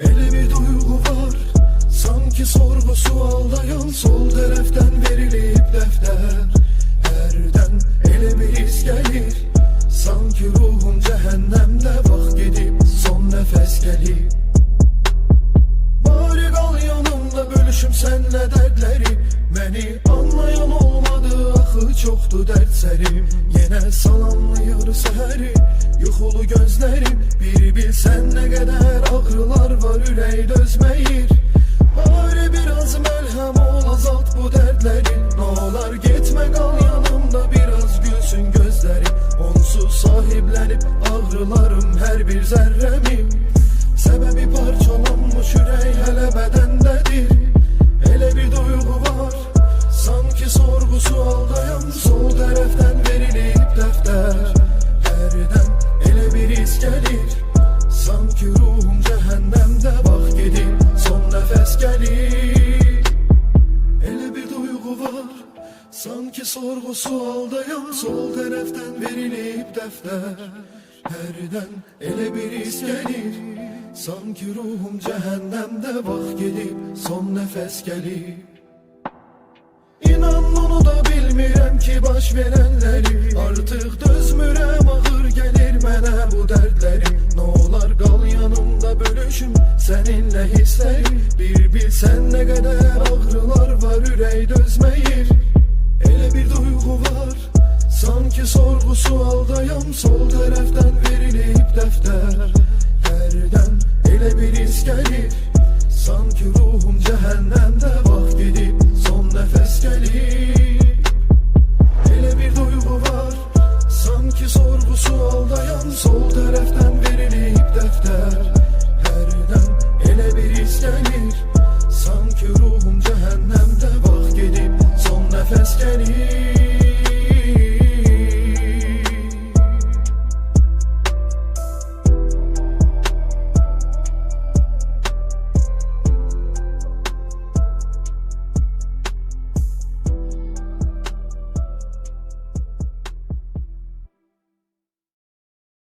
Elə bir duygu var, sanki sorgu sualdayan. Sol tərəfdən verilib dəftər, hərdən elə bir his gəlir, sanki ruhum cəhənnəmdə. Vaxt gedib, son nəfəs gəlir. Bari qal yanımda, bölüşüm sənlə dərdləri. Məni anlayan olmadı, axı çoxdur dərd sərim. Yenə salamlayır səhəri, yuxulu gözlərim. Bir bilsən nə qədər ağrılar var, ürək dözməyir. Bari biraz məlhəm ol, azalt bu dərdləri. Nə olar getmə, qal yanımda, biraz gülsün gözlərim. Onsuz sahiblənib ağrılarım hər bir zərrəmim. Səbəbi parçalanmış ürək hələ bədəndədir. Elə bir duygu var, sanki sorgu sualdayan. Sol tərəfdən verilib dəftər, hərdən elə bir his gəlir, sanki ruhum cəhənnəmdə. Vaxt gedib, son nəfəs gəlir. Elə bir duygu var, sanki sorgu sualdayan. Sol tərəfdən verilib dəftər, hərdən elə bir his gəlir, sanki ruhum cəhənnəmdə. Vaxt gedib, son nəfəs gəlir. İnan onu da bilmirəm ki baş verənləri. Artıq dözmürəm, ağır gəlir mənə bu dərdlərim. Nə olar qal yanımda, bölüşüm səninlə hisslərim. Bir bilsən nə qədər ağrılar var, ürək dözməyir. Elə bir duygu var, sanki sorgu sualdayan. Sol tərəfdən verilib dəftər, hərdən elə bir his gəlir, sanki ruhum cəhənnəmdə. Vaxt gedib, son nəfəs gəlir. Elə bir duygu var, sanki sorgu sualdayan. Sol tərəfdən verilib dəftər, hərdən elə bir his gəlir, sanki ruhum cəhənnəmdə. Vaxt gedib, son nəfəs gəlir.